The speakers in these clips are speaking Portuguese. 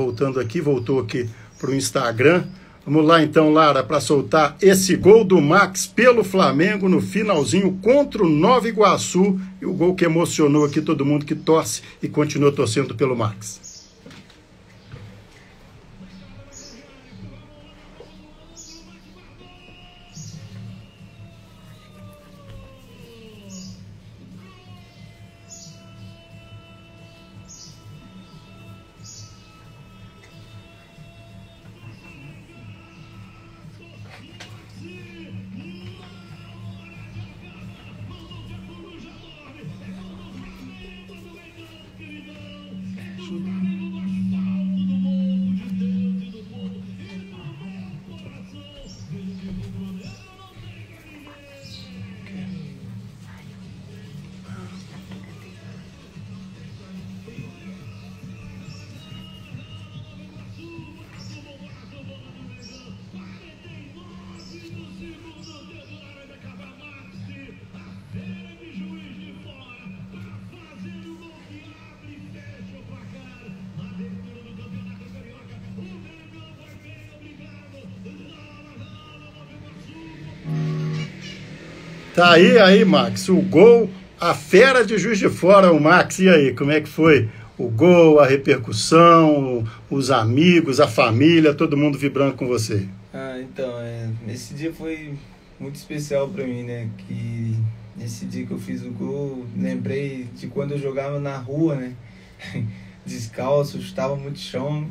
voltando aqui, voltou aqui para o Instagram. Vamos lá então, Lara, para soltar esse gol do Max pelo Flamengo no finalzinho contra o Nova Iguaçu, e o gol que emocionou aqui todo mundo que torce e continua torcendo pelo Max. Tá aí, Max, o gol, a fera de Juiz de Fora, o Max. E aí, como é que foi o gol, a repercussão, os amigos, a família, todo mundo vibrando com você? Então, esse dia foi muito especial para mim, né? Que esse dia que eu fiz o gol, lembrei de quando eu jogava na rua, né? Descalço, chutava muito chão,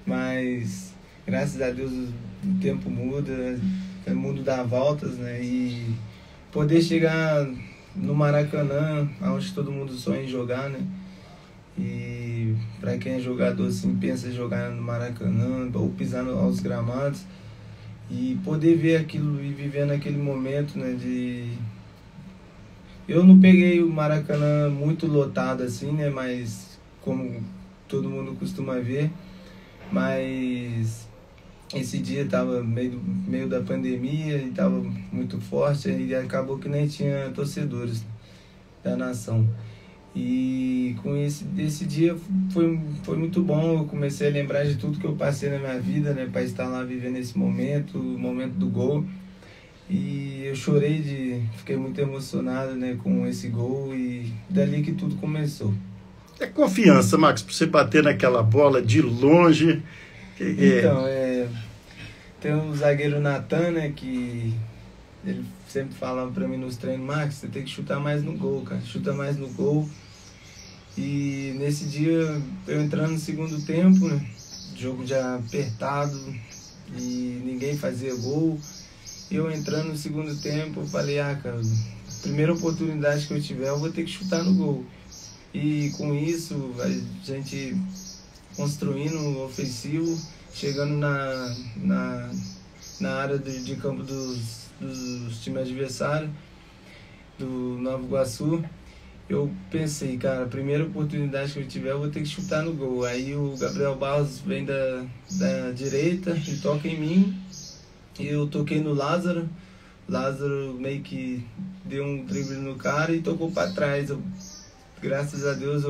mas graças a Deus o tempo muda, o mundo dá voltas, né? E poder chegar no Maracanã, onde todo mundo sonha em jogar, né? E para quem é jogador assim, pensa em jogar no Maracanã ou pisar aos gramados, e poder ver aquilo e viver naquele momento, né? Eu não peguei o Maracanã muito lotado assim, né? Mas como todo mundo costuma ver, mas esse dia estava meio da pandemia e estava muito forte, e acabou que nem tinha torcedores da nação. E com esse dia foi muito bom. Eu comecei a lembrar de tudo que eu passei na minha vida, né, para estar lá vivendo esse momento, o momento do gol. E eu fiquei muito emocionado, né, com esse gol, e dali que tudo começou. É confiança, Max, para você bater naquela bola de longe. Então, tem o zagueiro Natan, né, que ele sempre falava pra mim nos treinos: Max, você tem que chutar mais no gol, cara, chuta mais no gol. E nesse dia, eu entrando no segundo tempo, né, jogo já apertado e ninguém fazia gol, eu entrando no segundo tempo, eu falei: cara, primeira oportunidade que eu tiver, eu vou ter que chutar no gol. E com isso, a gente construindo o ofensivo, chegando na área de campo dos times adversários, do Nova Iguaçu, eu pensei: cara, a primeira oportunidade que eu tiver, eu vou ter que chutar no gol. Aí o Gabriel Barros vem da direita e toca em mim, e eu toquei no Lázaro. Lázaro meio que deu um drible no cara e tocou para trás. Graças a Deus,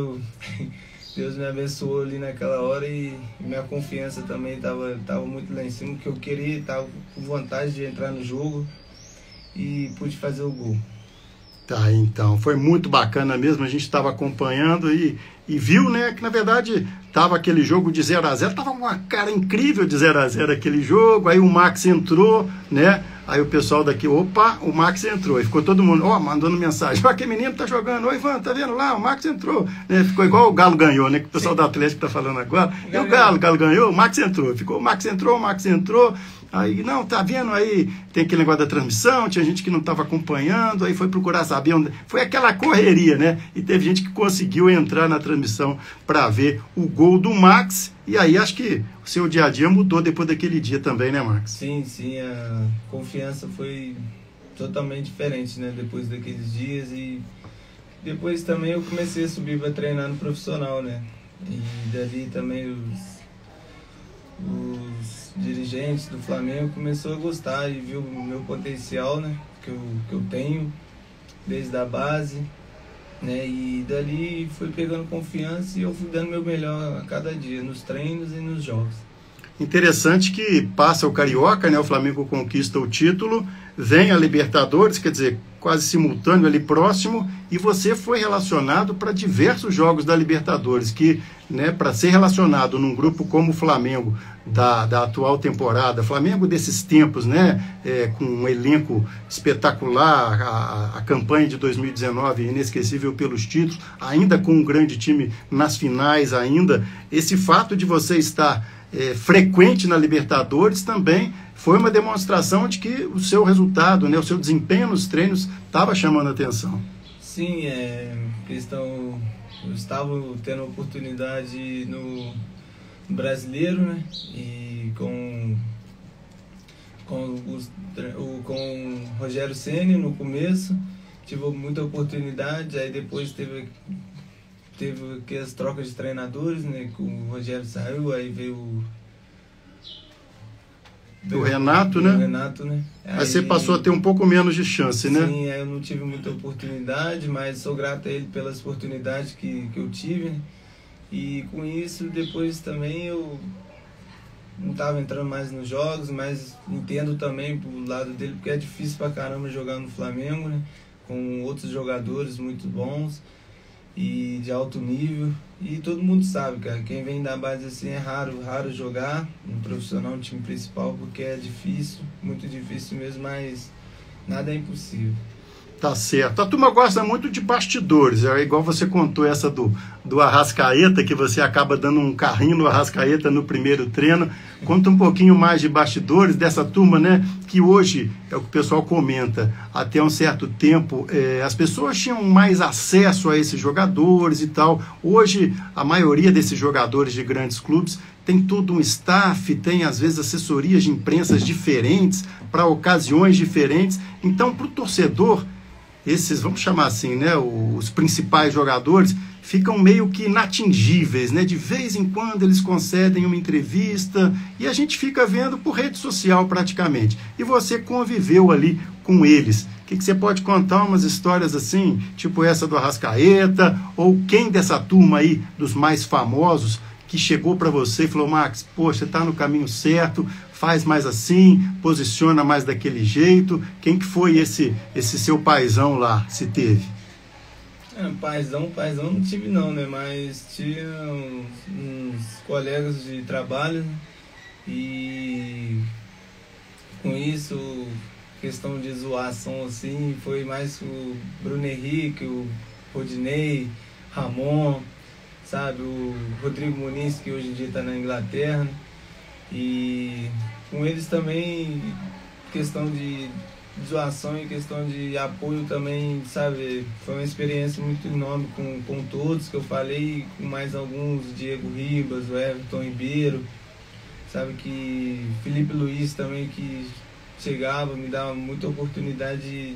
Deus me abençoou ali naquela hora, e minha confiança também estava muito lá em cima, que eu queria, estava com vontade de entrar no jogo, e pude fazer o gol. Tá, então, foi muito bacana mesmo, a gente estava acompanhando e viu, né, que na verdade estava aquele jogo de 0-0, estava uma cara incrível de 0-0 aquele jogo, aí o Max entrou, né, aí o pessoal daqui, opa, o Max entrou, aí ficou todo mundo, mandando mensagem: ó, que menino tá jogando, ô Ivan, tá vendo lá, o Max entrou, né, ficou igual o Galo ganhou, né, que o pessoal do Atlético tá falando agora, e o Galo ganhou, o Max entrou, ficou, o Max entrou, aí, não, tá vendo aí, tem aquele negócio da transmissão, tinha gente que não estava acompanhando, aí foi procurar saber onde, foi aquela correria, né, e teve gente que conseguiu entrar na transmissão para ver o gol do Max, e aí acho que o seu dia a dia mudou depois daquele dia também, né, Max? Sim, a confiança foi totalmente diferente, né, depois daqueles dias, e depois também eu comecei a subir para treinar no profissional, né, e dali também os dirigentes do Flamengo começou a gostar e viu o meu potencial, né, que eu tenho desde a base, né? E dali fui pegando confiança e eu fui dando meu melhor a cada dia, nos treinos e nos jogos. Interessante que passa o Carioca, né? O Flamengo conquista o título, vem a Libertadores, quer dizer, quase simultâneo ali próximo, e você foi relacionado para diversos jogos da Libertadores, que, né, para ser relacionado num grupo como o Flamengo da atual temporada, Flamengo desses tempos, né, com um elenco espetacular, a campanha de 2019 inesquecível pelos títulos, ainda com um grande time nas finais ainda, esse fato de você estar frequente na Libertadores também foi uma demonstração de que o seu resultado, né, o seu desempenho nos treinos estava chamando a atenção. Sim, eu estava tendo oportunidade no Brasileiro, né, e com o Rogério Ceni no começo, tive muita oportunidade, aí depois teve que as trocas de treinadores, né, que o Rogério saiu, aí veio o Renato, né? O Renato, né? Aí você passou a ter um pouco menos de chance, né? Sim, aí eu não tive muita oportunidade, mas sou grato a ele pelas oportunidades que eu tive, né? E com isso, depois também eu não estava entrando mais nos jogos, mas entendo também pro lado dele, porque é difícil pra caramba jogar no Flamengo, né? Com outros jogadores muito bons e de alto nível, e todo mundo sabe, cara, quem vem da base assim é raro jogar um profissional, um time principal, porque é difícil, muito difícil mesmo, mas nada é impossível. Tá certo. A turma gosta muito de bastidores, é igual você contou essa do Arrascaeta, que você acaba dando um carrinho no Arrascaeta no primeiro treino. Conta um pouquinho mais de bastidores dessa turma, né? Que hoje, é o que o pessoal comenta, até um certo tempo, as pessoas tinham mais acesso a esses jogadores e tal. Hoje, a maioria desses jogadores de grandes clubes tem todo um staff, tem às vezes assessorias de imprensas diferentes, para ocasiões diferentes. Então, para o torcedor, esses, vamos chamar assim, né, os principais jogadores, ficam meio que inatingíveis, né? De vez em quando eles concedem uma entrevista e a gente fica vendo por rede social praticamente. E você conviveu ali com eles. O que você pode contar umas histórias assim, tipo essa do Arrascaeta, ou quem dessa turma aí, dos mais famosos, que chegou para você e falou: Max, poxa, você está no caminho certo, faz mais assim, posiciona mais daquele jeito. Quem que foi esse seu paizão lá, se teve? Paizão não tive não, né? Mas tinha uns colegas de trabalho, né? E com isso, questão de zoação assim, foi mais o Bruno Henrique, o Rodinei, Ramon, sabe, o Rodrigo Muniz, que hoje em dia está na Inglaterra, né? E com eles também, questão de zoação e questão de apoio também, sabe, foi uma experiência muito enorme com todos que eu falei, com mais alguns, Diego Ribas, o Everton Ribeiro, sabe, que Felipe Luiz também, que chegava, me dava muita oportunidade de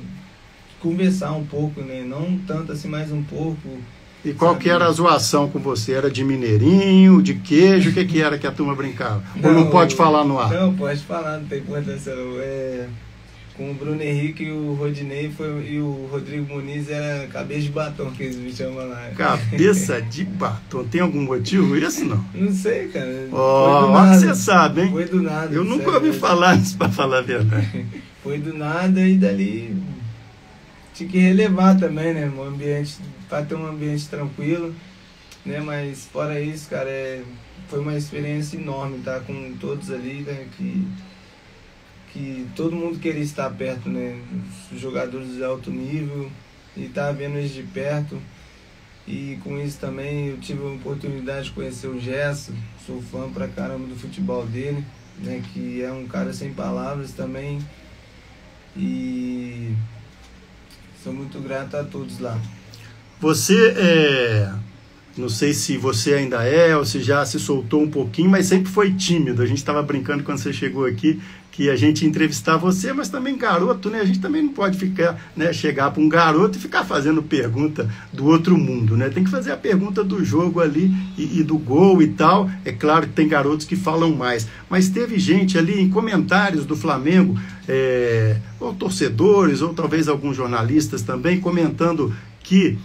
conversar um pouco, né, não tanto assim, mas um pouco. E qual que era a zoação com você? Era de mineirinho, de queijo? O que era que a turma brincava? Ou não pode falar no ar? Não, pode falar, não tem importância não. Com o Bruno Henrique e o Rodinei e o Rodrigo Muniz era cabeça de batom, que eles me chamam lá. Cabeça de batom. Tem algum motivo isso, não? Não sei, cara. Ó, que você sabe, hein? Foi do nada. Eu nunca ouvi falar isso, pra falar a verdade. Foi do nada e dali tinha que relevar também, né? Um ambiente, para ter um ambiente tranquilo, né? Mas fora isso, cara, foi uma experiência enorme estar com todos ali, né? Que todo mundo queria estar perto, né? Os jogadores de alto nível, e estar vendo eles de perto. E com isso também eu tive a oportunidade de conhecer o Gerson, sou fã pra caramba do futebol dele, né? Que é um cara sem palavras também. E sou muito grato a todos lá. Você não sei se você ainda ou se já se soltou um pouquinho, mas sempre foi tímido. A gente estava brincando quando você chegou aqui, que a gente ia entrevistar você, mas também garoto, né? A gente também não pode ficar, né, chegar para um garoto e ficar fazendo pergunta do outro mundo, né? Tem que fazer a pergunta do jogo ali e do gol e tal. É claro que tem garotos que falam mais, mas teve gente ali em comentários do Flamengo, ou torcedores, ou talvez alguns jornalistas também, comentando que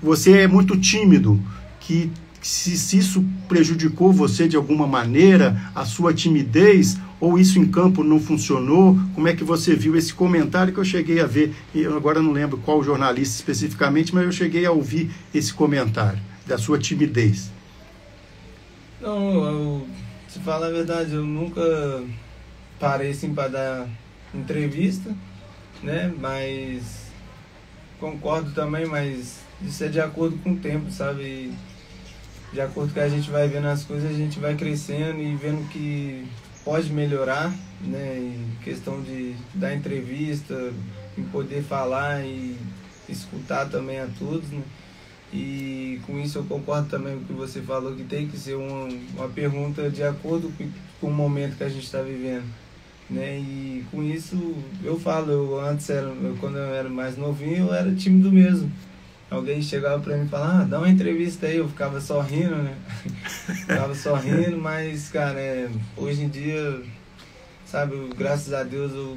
você é muito tímido, que se isso prejudicou você de alguma maneira, a sua timidez, ou isso em campo não funcionou? Como é que você viu esse comentário que eu cheguei a ver? Eu agora não lembro qual jornalista especificamente, mas eu cheguei a ouvir esse comentário da sua timidez. Não, se falar a verdade, eu nunca parei assim para dar entrevista, né? Mas concordo também, mas isso é de acordo com o tempo, sabe? E de acordo com que a gente vai vendo as coisas, a gente vai crescendo e vendo que pode melhorar, né? Em questão de dar entrevista, em poder falar e escutar também a todos, né? E com isso eu concordo também com o que você falou, que tem que ser uma pergunta de acordo com o momento que a gente está vivendo, né? E com isso eu falo, quando eu era mais novinho, eu era tímido mesmo. Alguém chegava para mim e falava, dá uma entrevista aí, eu ficava só rindo, né? Ficava só rindo, mas, cara, hoje em dia, sabe, graças a Deus eu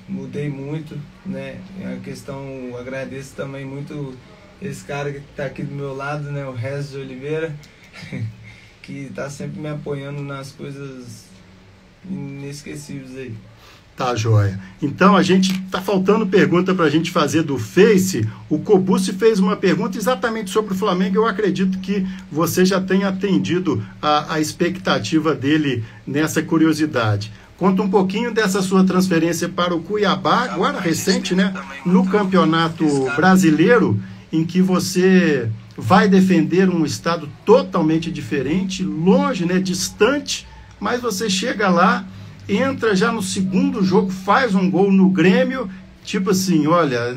mudei muito, né? A questão, agradeço também muito esse cara que está aqui do meu lado, né? O Regis de Oliveira, que está sempre me apoiando nas coisas inesquecíveis aí. Tá, joia. Então, tá faltando pergunta para a gente fazer do Face. O Cobucci fez uma pergunta exatamente sobre o Flamengo. Eu acredito que você já tenha atendido a expectativa dele nessa curiosidade. Conta um pouquinho dessa sua transferência para o Cuiabá, agora recente, né? No Campeonato Brasileiro, em que você vai defender um estado totalmente diferente, longe, né? Distante, mas você chega lá, entra já no segundo jogo, faz um gol no Grêmio, tipo assim, olha,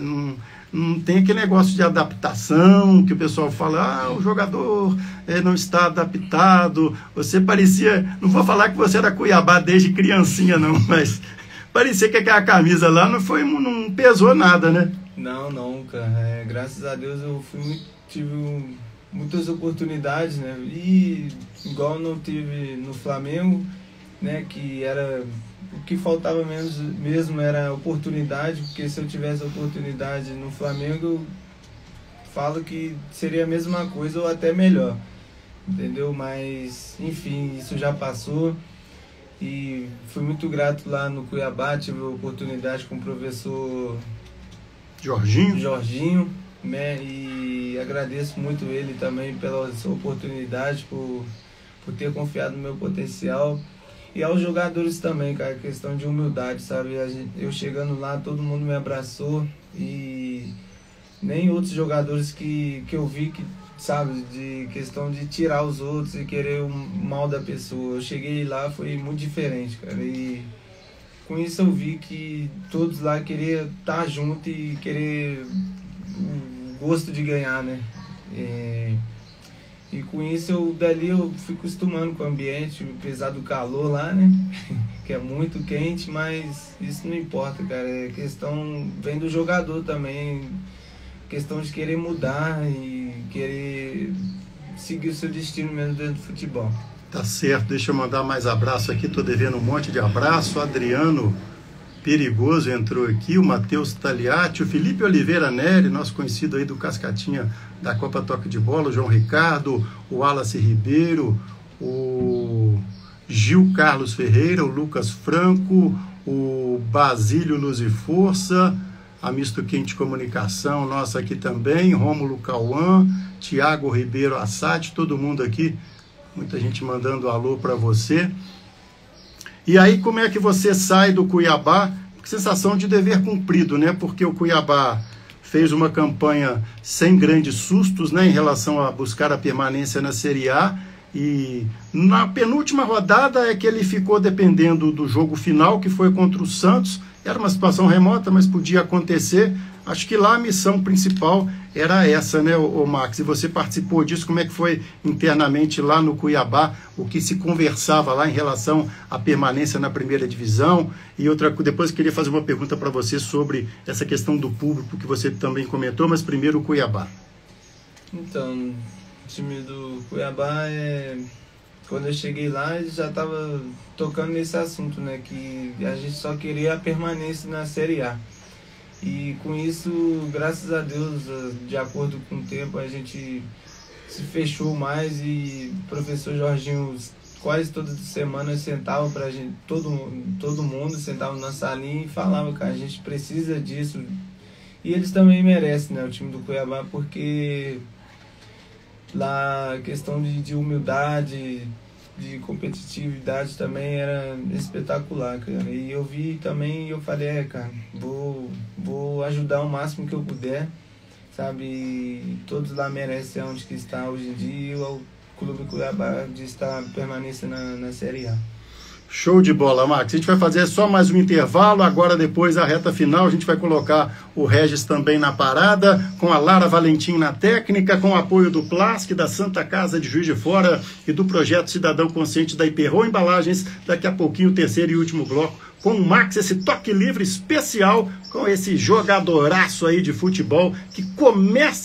não tem aquele negócio de adaptação, que o pessoal fala, o jogador não está adaptado, você parecia, não vou falar que você era Cuiabá desde criancinha não, mas parecia que aquela camisa lá não pesou nada, né? Não, cara, graças a Deus eu tive muitas oportunidades, né, e igual não tive no Flamengo, né, que era o que faltava mesmo era oportunidade, porque se eu tivesse oportunidade no Flamengo, eu falo que seria a mesma coisa ou até melhor, entendeu? Mas enfim, isso já passou e fui muito grato lá no Cuiabá, tive a oportunidade com o professor Jorginho, né, e agradeço muito ele também pela sua oportunidade, por ter confiado no meu potencial. E aos jogadores também, cara, questão de humildade, sabe? Eu chegando lá, todo mundo me abraçou e nem outros jogadores que eu vi que, sabe, de questão de tirar os outros e querer o mal da pessoa. Eu cheguei lá, foi muito diferente, cara. E com isso eu vi que todos lá queriam estar junto e querer o gosto de ganhar, né? E com isso dali eu fui acostumando com o ambiente, apesar do calor lá, né? Que é muito quente, mas isso não importa, cara. É questão, vem do jogador também, questão de querer mudar e querer seguir o seu destino mesmo dentro do futebol. Tá certo, deixa eu mandar mais abraço aqui, tô devendo um monte de abraço. Adriano Perigoso entrou aqui, o Matheus Taliati, o Felipe Oliveira Neri, nosso conhecido aí do Cascatinha da Copa Toque de Bola, o João Ricardo, o Wallace Ribeiro, o Gil Carlos Ferreira, o Lucas Franco, o Basílio Luz e Força, a Misto Quente Comunicação, nossa aqui também, Rômulo Cauã, Tiago Ribeiro Assad, todo mundo aqui, muita gente mandando alô para você. E aí, como é que você sai do Cuiabá? Sensação de dever cumprido, né? Porque o Cuiabá fez uma campanha sem grandes sustos, né? Em relação a buscar a permanência na Série A. E na penúltima rodada é que ele ficou dependendo do jogo final, que foi contra o Santos. Era uma situação remota, mas podia acontecer. Acho que lá a missão principal era essa, né, o Max? E você participou disso, como é que foi internamente lá no Cuiabá, o que se conversava lá em relação à permanência na primeira divisão? E depois eu queria fazer uma pergunta para você sobre essa questão do público, que você também comentou, mas primeiro o Cuiabá. Então, o time do Cuiabá, quando eu cheguei lá, ele já estava tocando nesse assunto, né, que a gente só queria a permanência na Série A. E com isso, graças a Deus, de acordo com o tempo, a gente se fechou mais e o professor Jorginho quase toda semana sentava pra gente, todo mundo sentava na salinha e falava, cara, a gente precisa disso. E eles também merecem, né, o time do Cuiabá, porque lá a questão de humildade, de competitividade também era espetacular, cara. E eu vi também e eu falei, cara, vou ajudar o máximo que eu puder, sabe? E todos lá merecem onde que está hoje em dia, e o Clube Cuiabá de estar permanecer na Série A. Show de bola, Max. A gente vai fazer só mais um intervalo, agora depois a reta final, a gente vai colocar o Regis também na parada, com a Lara Valentim na técnica, com o apoio do Plasc, da Santa Casa de Juiz de Fora e do Projeto Cidadão Consciente da Iperro Embalagens. Daqui a pouquinho o terceiro e último bloco com o Max, esse toque livre especial com esse jogadoraço aí de futebol que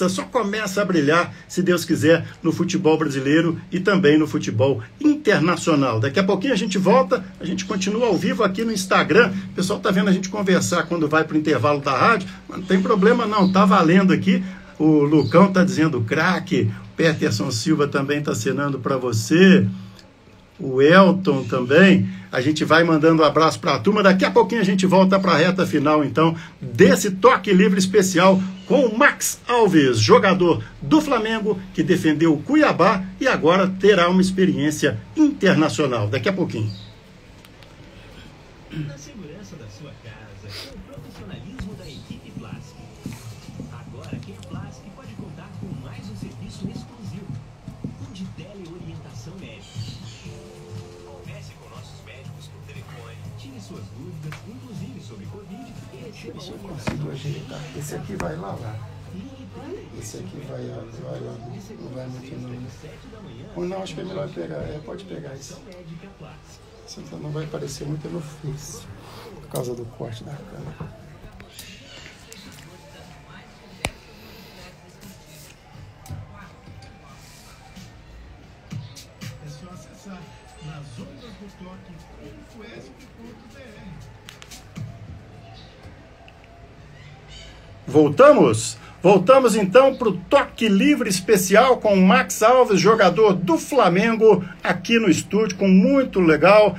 só começa a brilhar, se Deus quiser, no futebol brasileiro e também no futebol internacional. Daqui a pouquinho a gente volta, a gente continua ao vivo aqui no Instagram. O pessoal tá vendo a gente conversar quando vai pro intervalo da rádio, mas não tem problema não, tá valendo aqui. O Lucão tá dizendo craque, o Peterson Silva também tá assinando para você, o Elton também. A gente vai mandando um abraço para a turma. Daqui a pouquinho a gente volta para a reta final, então, desse toque livre especial com o Max Alves, jogador do Flamengo, que defendeu o Cuiabá e agora terá uma experiência internacional. Daqui a pouquinho. Na segurança da sua casa, com o profissionalismo da equipe Plasc. Agora, quem é Plasc pode contar com mais um serviço exclusivo, o de teleorientação médica. Converse com nossos médicos por telefone, tire suas dúvidas, inclusive sobre Covid, e receba Deixa eu consigo ajeitar. Esse aqui vai lá. Esse aqui vai lá. Não vai muito não. Ou não, acho que é melhor pegar. Pode pegar isso. Senão não vai aparecer muito no Face, por causa do corte da câmera. É só acessar nasondasdotoque.ufesc.br. Voltamos então para o toque livre especial com o Max Alves, jogador do Flamengo, aqui no estúdio, com muito legal,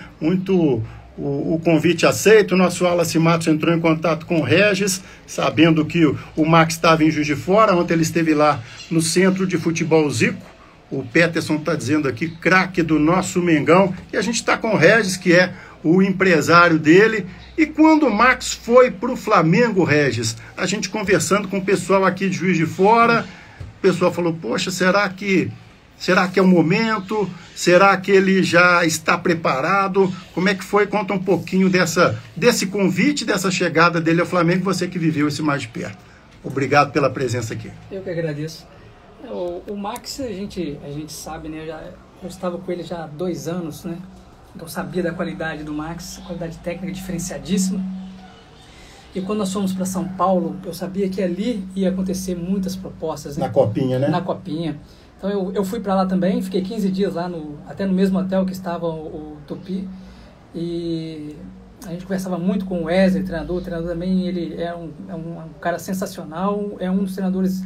o convite aceito. O nosso Wallace Matos entrou em contato com o Regis, sabendo que o Max estava em Juiz de Fora. Ontem ele esteve lá no Centro de Futebol Zico. O Peterson está dizendo aqui, craque do nosso Mengão. E a gente está com o Regis, que é o empresário dele. E quando o Max foi para o Flamengo, Regis, a gente conversando com o pessoal aqui de Juiz de Fora, o pessoal falou, poxa, será que é o momento? Será que ele já está preparado? Como é que foi? Conta um pouquinho desse convite, dessa chegada dele ao Flamengo, você que viveu isso mais de perto. Obrigado pela presença aqui. Eu que agradeço. O Max, a gente sabe, né? Eu estava com ele já há 2 anos, né? Então sabia da qualidade do Max, qualidade técnica diferenciadíssima. E quando nós fomos para São Paulo, eu sabia que ali ia acontecer muitas propostas. Né? Na Copinha, né? Na Copinha. Então eu fui para lá também, fiquei 15 dias lá, até no mesmo hotel que estava o Tupi. E a gente conversava muito com o Wesley, treinador. O treinador também, ele é um cara sensacional, é um dos treinadores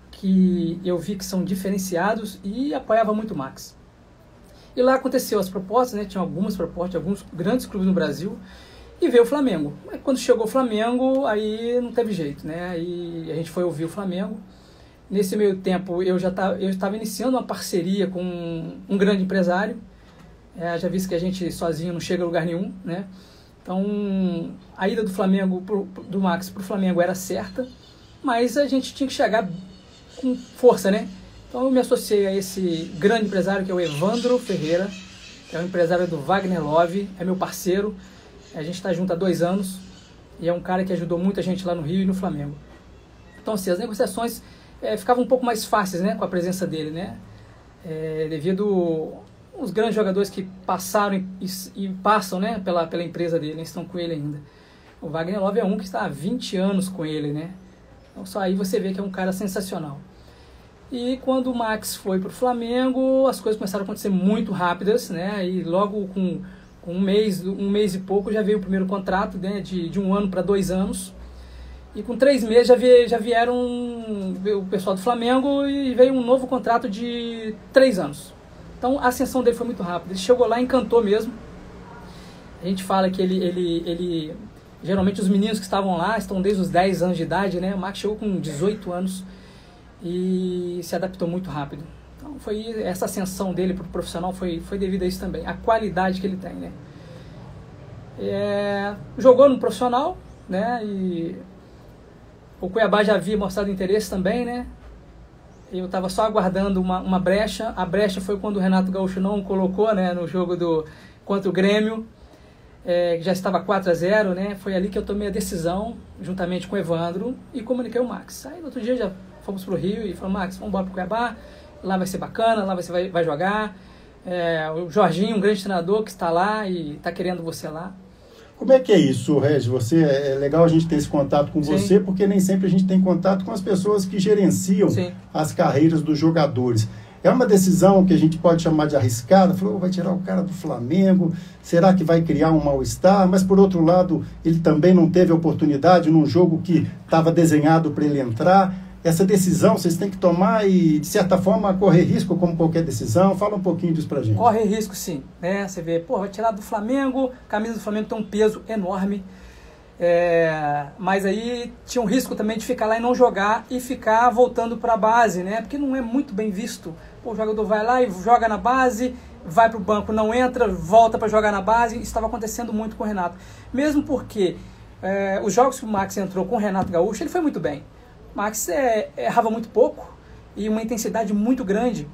que eu vi que são diferenciados e apoiava muito o Max. E lá aconteceu as propostas, né? Tinha algumas propostas de alguns grandes clubes no Brasil, e veio o Flamengo. Aí, quando chegou o Flamengo, aí não teve jeito, né? Aí a gente foi ouvir o Flamengo. Nesse meio tempo, eu estava iniciando uma parceria com um grande empresário. Já visto que a gente sozinho não chega a lugar nenhum, né? Então, a ida do Flamengo, do Max para o Flamengo era certa, mas a gente tinha que chegar com força, né? Então eu me associei a esse grande empresário que é o Evandro Ferreira, que é o empresário do Wagner Love, é meu parceiro. A gente está junto há 2 anos e é um cara que ajudou muita gente lá no Rio e no Flamengo. Então assim, as negociações ficavam um pouco mais fáceis, né, com a presença dele, né? Devido os grandes jogadores que passaram e passam, né, pela empresa dele, né, estão com ele ainda. O Wagner Love é um que está há 20 anos com ele, né? Então só aí você vê que é um cara sensacional. E quando o Max foi para o Flamengo, as coisas começaram a acontecer muito rápidas, né? E logo com um mês e pouco já veio o primeiro contrato, né? De 1 ano para 2 anos. E com 3 meses já vieram o pessoal do Flamengo e veio um novo contrato de 3 anos. Então a ascensão dele foi muito rápida. Ele chegou lá e encantou mesmo. A gente fala que ele geralmente os meninos que estavam lá estão desde os 10 anos de idade, né? O Max chegou com 18 anos e se adaptou muito rápido. Então essa ascensão dele para o profissional foi devido a isso também, a qualidade que ele tem, né? Jogou no profissional, né? E o Cuiabá já havia mostrado interesse também, né? Eu estava só aguardando uma brecha. A brecha foi quando o Renato Gaúcho não o colocou, né, no jogo contra o Grêmio, que já estava 4-0, né? Foi ali que eu tomei a decisão, juntamente com o Evandro, e comuniquei o Max. Aí no outro dia já fomos para o Rio e falou: Max, vamos embora para o Cuiabá, lá vai ser bacana, lá você vai jogar. O Jorginho, um grande treinador que está lá e está querendo você lá. Como é que é isso, Regis? É legal a gente ter esse contato com você, porque nem sempre a gente tem contato com as pessoas que gerenciam as carreiras dos jogadores. É uma decisão que a gente pode chamar de arriscada. Falou, vai tirar o cara do Flamengo, será que vai criar um mal-estar? Mas, por outro lado, ele também não teve oportunidade num jogo que estava desenhado para ele entrar. Essa decisão vocês têm que tomar e, de certa forma, correr risco como qualquer decisão. Fala um pouquinho disso pra gente. Corre risco, sim. Né? Você vê, vai tirar do Flamengo, a camisa do Flamengo tem um peso enorme. Mas aí tinha um risco também de ficar lá e não jogar e ficar voltando para a base, né? Porque não é muito bem visto. O jogador vai lá e joga na base, vai para o banco, não entra, volta para jogar na base. Isso estava acontecendo muito com o Renato. Mesmo porque os jogos que o Max entrou com o Renato Gaúcho, ele foi muito bem. O Max errava muito pouco e uma intensidade muito grande.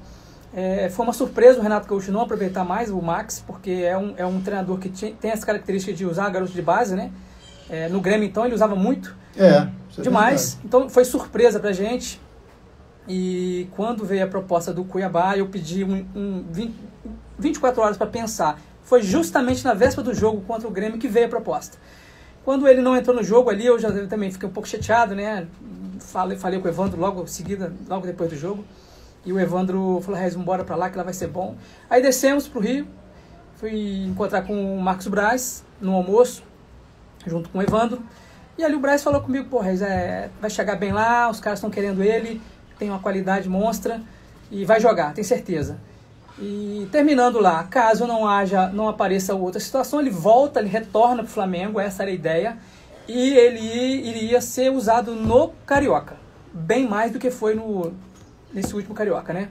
Foi uma surpresa o Renato Gaúcho não aproveitar mais o Max, porque é um treinador que tem essa característica de usar garoto de base, né? No Grêmio, então, ele usava muito. Demais. Então, foi surpresa pra gente. E quando veio a proposta do Cuiabá, eu pedi 24 horas para pensar. Foi justamente na véspera do jogo contra o Grêmio que veio a proposta. Quando ele não entrou no jogo ali, eu também fiquei um pouco chateado, né? Falei com o Evandro logo depois do jogo. E o Evandro falou: Regis, vamos embora pra lá que lá vai ser bom. Aí descemos pro Rio. Fui encontrar com o Marcos Braz no almoço, junto com o Evandro. E ali o Braz falou comigo: pô, Regis, vai chegar bem lá, os caras estão querendo ele, tem uma qualidade monstra e vai jogar, tem certeza. E terminando lá, caso não apareça outra situação, ele volta, ele retorna pro Flamengo, essa era a ideia. E ele iria ser usado no Carioca, bem mais do que foi nesse último Carioca, né?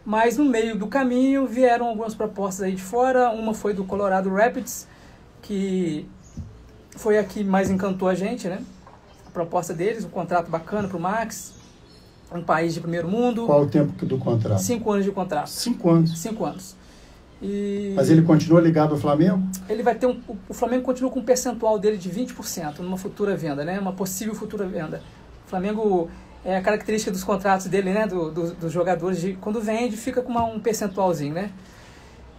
Mas no meio do caminho vieram algumas propostas aí de fora. Uma foi do Colorado Rapids, que foi a que mais encantou a gente, né? A proposta deles, um contrato bacana pro Max, um país de primeiro mundo. Qual o tempo do contrato? 5 anos de contrato. 5 anos? 5 anos. Mas ele continua ligado ao Flamengo? Ele vai ter o Flamengo continua com um percentual dele de 20% numa futura venda, né? Uma possível futura venda. O Flamengo, a característica dos contratos dele, né? Dos jogadores, quando vende, fica com um percentualzinho, né?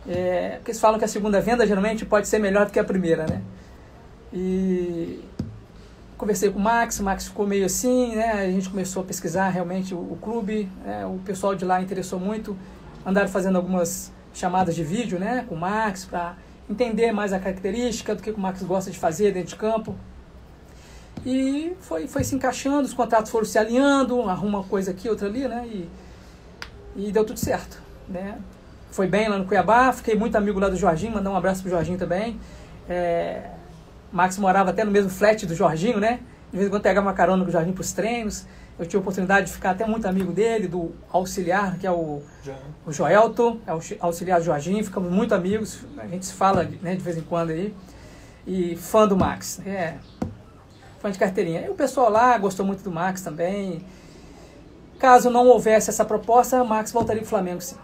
Porque eles falam que a segunda venda geralmente pode ser melhor do que a primeira, né? E conversei com o Max ficou meio assim, né? A gente começou a pesquisar realmente o clube, o pessoal de lá interessou muito, andaram fazendo algumas chamadas de vídeo, né, com o Max, para entender mais a característica do que o Max gosta de fazer dentro de campo. E foi se encaixando, os contratos foram se alinhando, arruma uma coisa aqui, outra ali, né, e deu tudo certo, né. Foi bem lá no Cuiabá, fiquei muito amigo lá do Jorginho, mandar um abraço pro Jorginho também. Max morava até no mesmo flat do Jorginho, né, de vez em quando pegava uma carona com o Jorginho pros treinos. Eu tive a oportunidade de ficar até muito amigo dele, do auxiliar, que é o Joelton, é o auxiliar do Jorginho, ficamos muito amigos, a gente se fala, né, de vez em quando aí, e fã do Max, fã de carteirinha. E o pessoal lá gostou muito do Max também. Caso não houvesse essa proposta, o Max voltaria pro Flamengo, sim.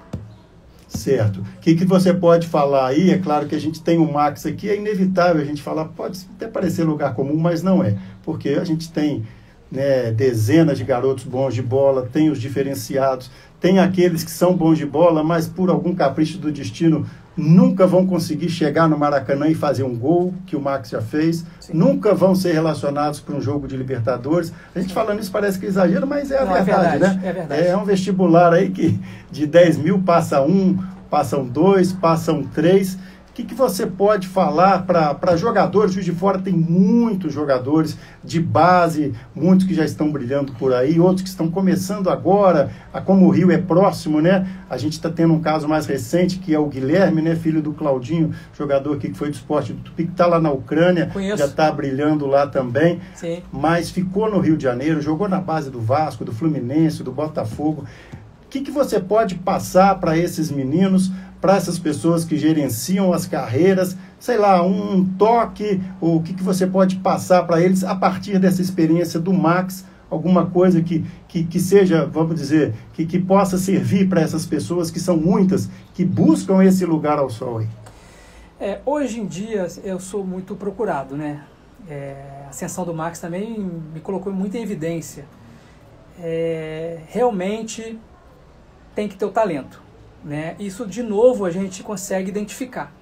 Certo. O que você pode falar aí? É claro que a gente tem o Max aqui, é inevitável a gente falar, pode até parecer lugar comum, mas não é, porque a gente tem, né, dezenas de garotos bons de bola, tem os diferenciados, tem aqueles que são bons de bola, mas por algum capricho do destino nunca vão conseguir chegar no Maracanã e fazer um gol, que o Max já fez. Sim. Nunca vão ser relacionados para um jogo de Libertadores. A gente falando isso parece que é exagero, mas é a verdade, né? É verdade. É um vestibular aí que de 10 mil passa 1, passam 2, passam 3, que você pode falar para jogadores? Juiz de Fora tem muitos jogadores de base, muitos que já estão brilhando por aí, outros que estão começando agora, como o Rio é próximo, né? A gente está tendo um caso mais recente, que é o Guilherme, né? Filho do Claudinho, jogador aqui que foi do Sport do Tupi, que está lá na Ucrânia, Conheço. já está brilhando lá também. Sim. Mas ficou no Rio de Janeiro, jogou na base do Vasco, do Fluminense, do Botafogo. O que você pode passar para esses meninos, para essas pessoas que gerenciam as carreiras, sei lá, um toque, ou o que você pode passar para eles a partir dessa experiência do Max, alguma coisa que seja, vamos dizer, que possa servir para essas pessoas, que são muitas, que buscam esse lugar ao sol aí? Hoje em dia eu sou muito procurado, né? A ascensão do Max também me colocou muito em evidência. Realmente tem que ter o talento, né? Isso, de novo, a gente consegue identificar.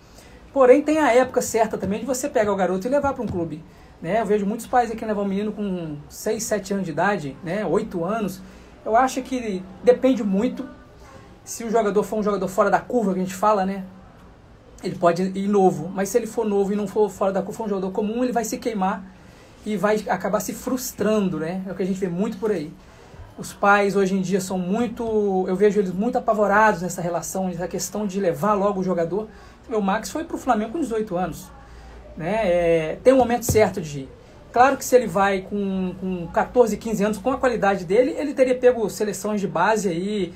Porém, tem a época certa também de você pegar o garoto e levar para um clube, né? Eu vejo muitos pais aqui levar um menino com 6, 7 anos de idade, né? 8 anos. Eu acho que depende muito. Se o jogador for um jogador fora da curva, que a gente fala, né? Ele pode ir novo, mas se ele for novo e não for fora da curva, for um jogador comum, ele vai se queimar e vai acabar se frustrando, né? É o que a gente vê muito por aí. Os pais hoje em dia são muito, eu vejo eles muito apavorados nessa relação, nessa questão de levar logo o jogador. O Max foi para o Flamengo com 18 anos, né? Tem um momento certo de ir. Claro que se ele vai com 14, 15 anos, com a qualidade dele, ele teria pego seleções de base aí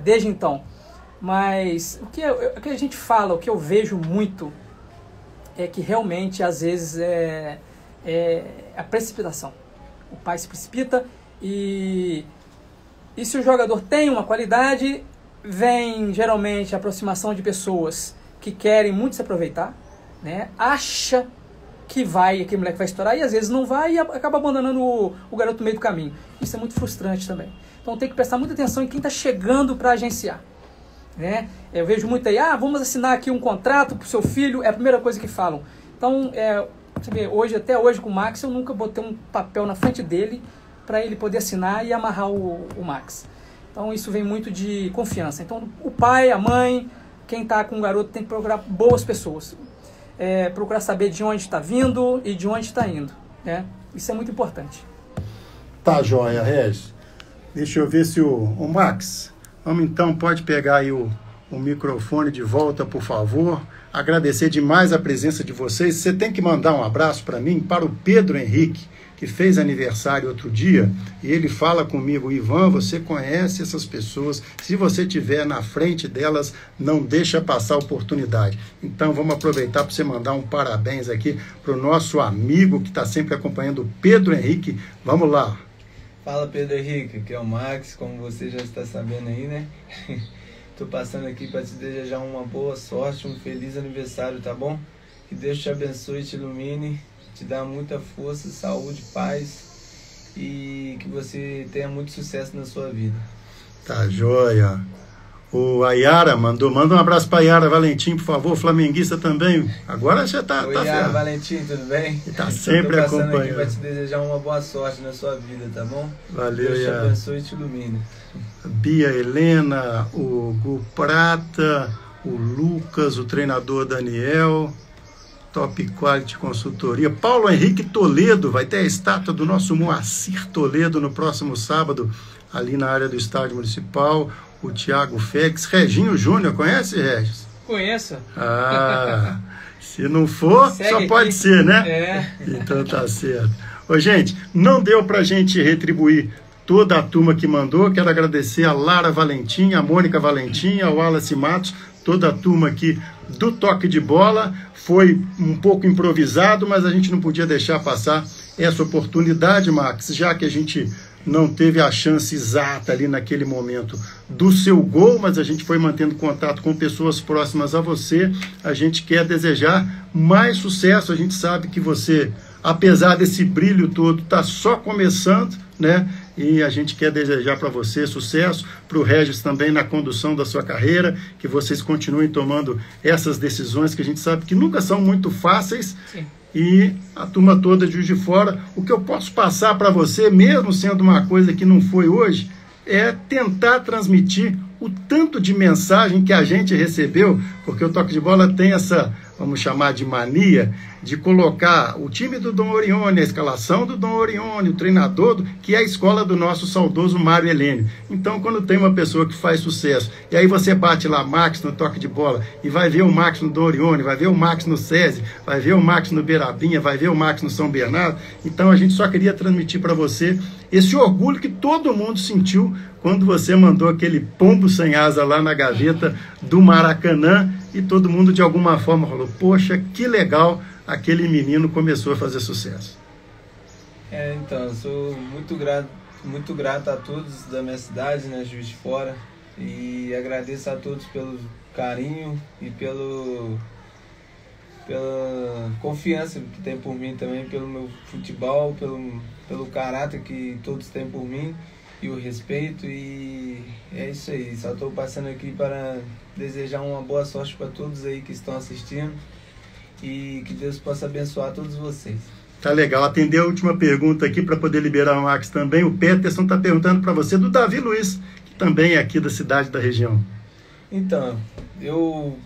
desde então. Mas o que a gente fala, o que eu vejo muito, é que realmente às vezes é a precipitação. O pai se precipita. E se o jogador tem uma qualidade, vem geralmente a aproximação de pessoas que querem muito se aproveitar, né? Acha que aquele moleque vai estourar e às vezes não vai e acaba abandonando o garoto no meio do caminho. Isso é muito frustrante também. Então tem que prestar muita atenção em quem está chegando para agenciar, né? Eu vejo muito aí, vamos assinar aqui um contrato para o seu filho, é a primeira coisa que falam. Então, você vê, até hoje com o Max, eu nunca botei um papel na frente dele para ele poder assinar e amarrar o Max. Então isso vem muito de confiança. Então o pai, a mãe, quem está com o garoto tem que procurar boas pessoas. Procurar saber de onde está vindo e de onde está indo, né? Isso é muito importante. Tá joia, Regis. Deixa eu ver se o Max, vamos então, pode pegar aí o microfone de volta, por favor. Agradecer demais a presença de vocês. Você tem que mandar um abraço para mim, para o Pedro Henrique, que fez aniversário outro dia, e ele fala comigo: Ivan, você conhece essas pessoas, se você estiver na frente delas, não deixa passar a oportunidade. Então vamos aproveitar para você mandar um parabéns aqui para o nosso amigo que está sempre acompanhando, o Pedro Henrique. Vamos lá. Fala, Pedro Henrique, aqui é o Max, como você já está sabendo aí, né? Tô passando aqui para te desejar uma boa sorte, um feliz aniversário, tá bom? Que Deus te abençoe e te ilumine, te dá muita força, saúde, paz e que você tenha muito sucesso na sua vida. Tá joia. A Yara manda um abraço para a Yara Valentim, por favor, flamenguista também. Agora já tá. Oi, Yara Valentim, tudo bem? Tá sempre acompanhando. Tô aqui para te desejar uma boa sorte na sua vida, tá bom? Valeu, Deus Yara. te abençoe e te ilumine. Bia Helena, o Gu Prata, o Lucas, o treinador Daniel, Top Quality Consultoria, Paulo Henrique Toledo, vai ter a estátua do nosso Moacir Toledo no próximo sábado, ali na área do Estádio Municipal, o Thiago Félix, Reginho Júnior, conhece, Regis? Conheço. Se não for, segue só aqui. Pode ser, né? Então tá certo. Ô, gente, não deu pra gente retribuir toda a turma que mandou. Quero agradecer a Lara Valentim, a Mônica Valentim, ao Wallace Matos, toda a turma aqui do Toque de Bola. Foi um pouco improvisado, mas a gente não podia deixar passar essa oportunidade, Max, já que a gente não teve a chance exata ali naquele momento do seu gol, mas a gente foi mantendo contato com pessoas próximas a você. A gente quer desejar mais sucesso. A gente sabe que você, apesar desse brilho todo, está só começando, né? E a gente quer desejar para você sucesso, para o Regis também na condução da sua carreira, que vocês continuem tomando essas decisões que a gente sabe que nunca são muito fáceis. Sim. E a turma toda de Juiz de Fora, o que eu posso passar para você, mesmo sendo uma coisa que não foi hoje, é tentar transmitir o tanto de mensagem que a gente recebeu, porque o Toque de Bola tem essa, vamos chamar de mania, de colocar o time do Dom Orione, a escalação do Dom Orione, o treinador, que é a escola do nosso saudoso Mário Helênio. Então, quando tem uma pessoa que faz sucesso, e aí você bate lá Max no Toque de Bola, e vai ver o Max no Dom Orione, vai ver o Max no SESI, vai ver o Max no Beirabinha, vai ver o Max no São Bernardo. Então, a gente só queria transmitir para você esse orgulho que todo mundo sentiu quando você mandou aquele pombo sem asa lá na gaveta do Maracanã, e todo mundo de alguma forma falou, poxa, que legal, aquele menino começou a fazer sucesso. Então, eu sou muito grato a todos da minha cidade, né, Juiz de Fora, e agradeço a todos pelo carinho e pela confiança que tem por mim também, pelo meu futebol, pelo caráter que todos têm por mim e o respeito, e é isso aí. Só estou passando aqui para desejar uma boa sorte para todos aí que estão assistindo e que Deus possa abençoar todos vocês. Tá legal. Atender a última pergunta aqui para poder liberar o Max também. O Peterson está perguntando para você do Davi Luiz, que também é aqui da cidade, da região. Então, eu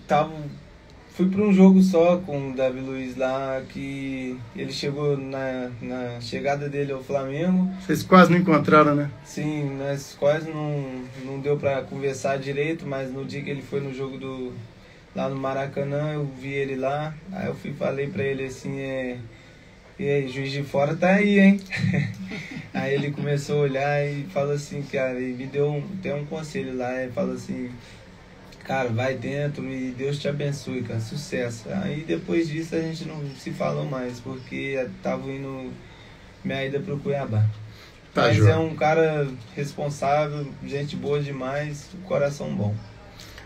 fui para um jogo só com o Davi Luiz lá, que ele chegou na chegada dele ao Flamengo. Vocês quase não encontraram, né? Sim, nós quase não deu para conversar direito, mas no dia que ele foi no jogo lá no Maracanã, eu vi ele lá, aí eu falei para ele assim, e aí, Juiz de Fora tá aí, hein? Aí ele começou a olhar e falou assim, cara, e me deu até um conselho lá, ele falou assim, cara, vai dentro e Deus te abençoe, cara, sucesso. Aí depois disso a gente não se falou mais, porque tava indo minha ida pro Cuiabá. Tá, mas João. é um cara responsável, gente boa demais, coração bom.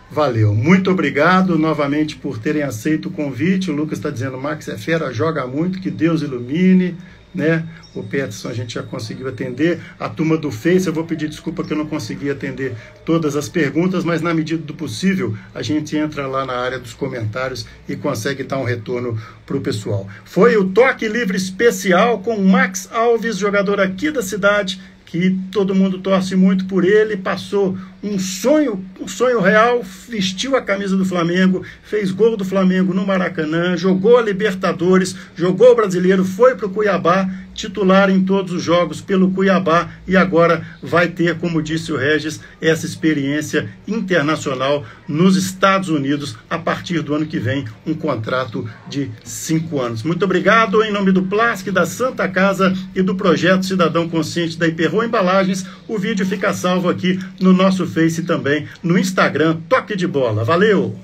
Valeu, muito obrigado novamente por terem aceito o convite. O Lucas está dizendo, Max é fera, joga muito, que Deus ilumine, né? O Peterson a gente já conseguiu atender. A turma do Face, eu vou pedir desculpa que eu não consegui atender todas as perguntas, mas na medida do possível a gente entra lá na área dos comentários e consegue dar um retorno para o pessoal. Foi o Toque Livre especial com Max Alves, jogador aqui da cidade, que todo mundo torce muito por ele, passou um sonho real, vestiu a camisa do Flamengo, fez gol do Flamengo no Maracanã, jogou a Libertadores, jogou o Brasileiro, foi para o Cuiabá, titular em todos os jogos pelo Cuiabá, e agora vai ter, como disse o Regis, essa experiência internacional nos Estados Unidos, a partir do ano que vem, um contrato de 5 anos. Muito obrigado, em nome do Plasc, da Santa Casa e do Projeto Cidadão Consciente da Hiperro Embalagens. O vídeo fica salvo aqui no nosso Face e também no Instagram, Toque de Bola. Valeu!